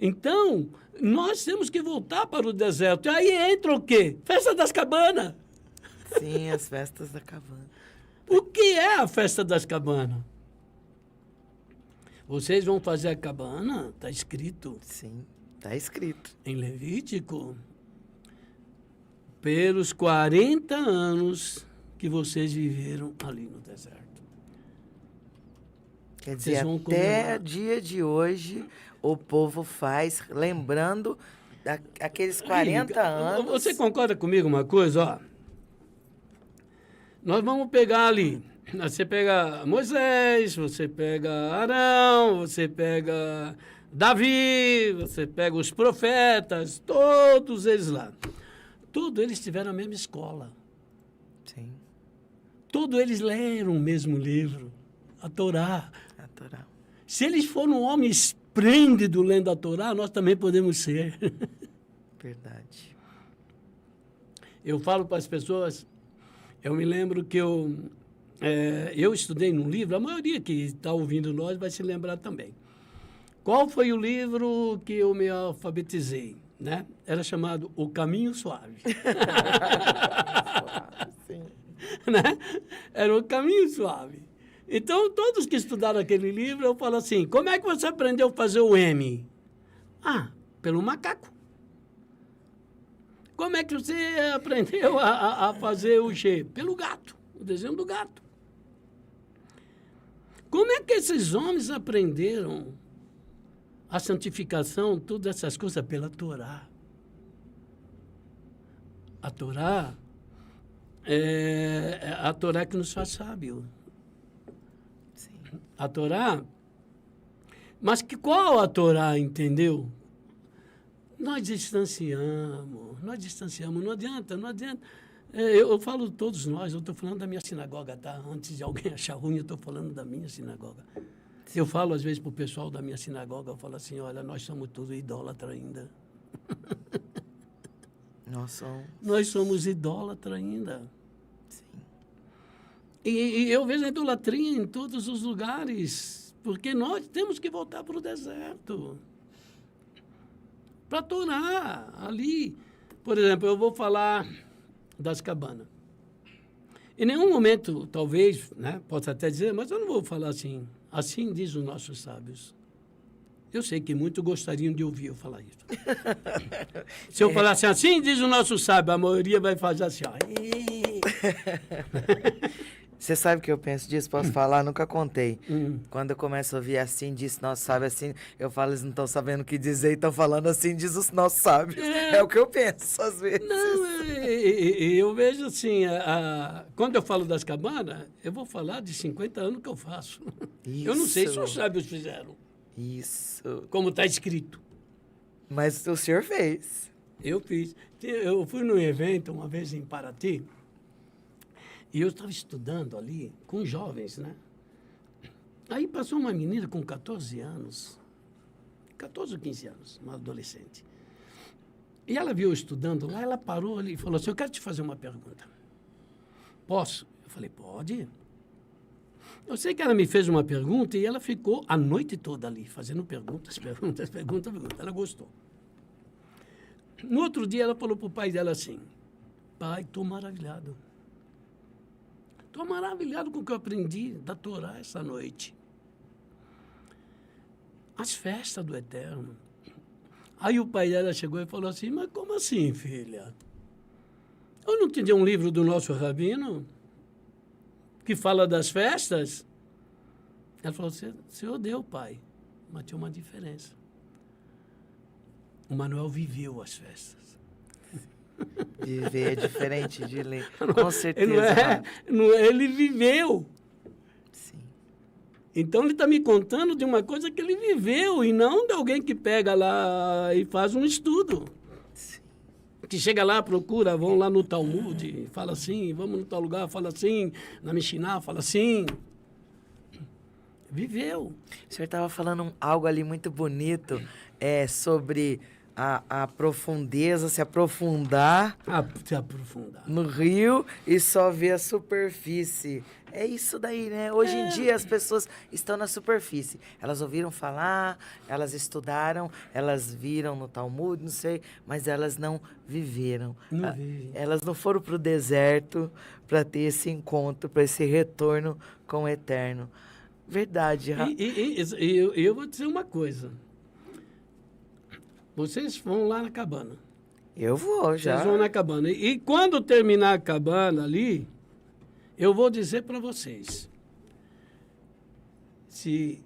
Então, nós temos que voltar para o deserto. E aí entra o quê? Festa das cabanas. Sim, as festas da cabana. O que é a festa das cabanas? Vocês vão fazer a cabana, está escrito Sim, tá escrito. em Levítico, pelos 40 anos que vocês viveram ali no deserto. Quer Vocês dizer, vão até comemorar. dia de hoje, o povo faz, lembrando aqueles 40 anos. Você concorda comigo uma coisa? Ó, nós vamos pegar ali. Você pega Moisés, você pega Arão, você pega Davi, você pega os profetas, todos eles lá. Todos eles tiveram a mesma escola. Sim, Todos eles leram o mesmo livro, a Torá. natural. Se eles foram um homem esplêndido lendo a Torá, nós também podemos ser. Verdade. Eu falo para as pessoas, eu me lembro que eu estudei num livro, a maioria que está ouvindo nós vai se lembrar também. Qual foi o livro que eu me alfabetizei? Né? Era chamado O Caminho Suave. Sim. Né? Era O Caminho Suave. Então, todos que estudaram aquele livro, eu falo assim, como é que você aprendeu a fazer o M? Ah, pelo macaco. Como é que você aprendeu a fazer o G? Pelo gato, o desenho do gato. Como é que esses homens aprenderam a santificação, todas essas coisas? Pela Torá. A Torá é a Torá que nos faz sábio. Sim. A Torá. Mas qual a Torá, entendeu? Nós distanciamos, não adianta. Eu falo todos nós, eu estou falando da minha sinagoga, tá? Antes de alguém achar ruim, eu estou falando da minha sinagoga. Eu falo às vezes para o pessoal da minha sinagoga, eu falo assim, olha, nós somos tudo idólatra ainda. Nós somos idólatra ainda. Sim. E eu vejo a idolatria em todos os lugares, porque nós temos que voltar para o deserto. Para Torá, ali. Por exemplo, eu vou falar das cabanas. Em nenhum momento, talvez, né, possa até dizer, mas eu não vou falar assim. Assim diz os nossos sábios. Eu sei que muitos gostariam de ouvir eu falar isso. Se eu falar assim diz o nosso sábio, a maioria vai fazer assim, ó. Você sabe o que eu penso disso? Posso falar? Nunca contei. Hum. Quando eu começo a ouvir assim, diz nosso sábio assim, eu falo, eles não estão sabendo o que dizer e estão falando assim, diz os nossos sábios. É o que eu penso, às vezes. Não, eu vejo assim, quando eu falo das cabanas, eu vou falar de 50 anos que eu faço. Eu não sei se os sábios fizeram, Isso. como está escrito. Mas o senhor fez. Eu fiz. Eu fui num evento uma vez em Paraty, e eu estava estudando ali com jovens, né? Aí passou uma menina com 14 anos, 14 ou 15 anos, uma adolescente. E ela viu eu estudando lá, ela parou ali e falou assim, eu quero te fazer uma pergunta. Posso? Eu falei, pode. Eu sei que ela me fez uma pergunta e ela ficou a noite toda ali, fazendo perguntas. Ela gostou. No outro dia, ela falou para o pai dela assim, pai, estou maravilhado. Estou maravilhado com o que eu aprendi da Torá essa noite. As festas do Eterno. Aí o pai dela chegou e falou assim, mas como assim, filha? Eu não te dei um livro do nosso rabino que fala das festas? Ela falou, senhor deu, pai, mas tinha uma diferença. O Manuel viveu as festas. Viver é diferente de ler. Com certeza. Ele viveu. Sim. Então ele está me contando de uma coisa que ele viveu e não de alguém que pega lá e faz um estudo. Sim. Que chega lá, procura, vão lá no Talmud, fala assim, vamos no tal lugar, fala assim, na Mishnah, fala assim. Viveu. O senhor estava falando algo ali muito bonito sobre a profundeza, se aprofundar Se aprofundar. no rio e só ver a superfície. É isso daí, né? Hoje em dia as pessoas estão na superfície. Elas ouviram falar, elas estudaram, elas viram no Talmud, não sei, mas elas não viveram. Não vivem. Elas não foram para o deserto para ter esse encontro, para esse retorno com o Eterno. Verdade. E eu vou dizer uma coisa. Vocês vão lá na cabana. Eu vou já. Vocês vão na cabana. E quando terminar a cabana ali, eu vou dizer para vocês. Se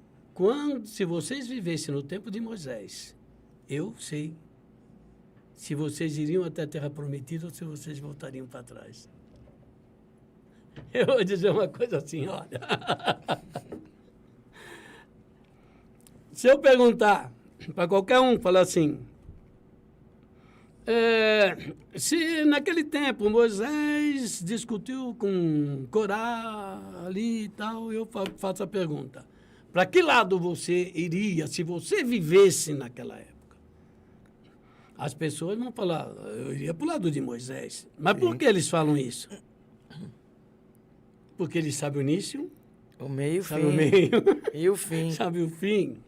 vocês vivessem no tempo de Moisés, eu sei se vocês iriam até a Terra Prometida ou se vocês voltariam para trás. Eu vou dizer uma coisa assim, olha. Se eu perguntar para qualquer um, falar assim, se naquele tempo Moisés discutiu com Corá ali e tal, eu faço a pergunta, para que lado você iria se você vivesse naquela época? As pessoas vão falar, eu iria para o lado de Moisés. Mas por que eles falam isso? Porque eles sabem o início, O meio e o sabe fim. o meio E o fim. sabe o fim.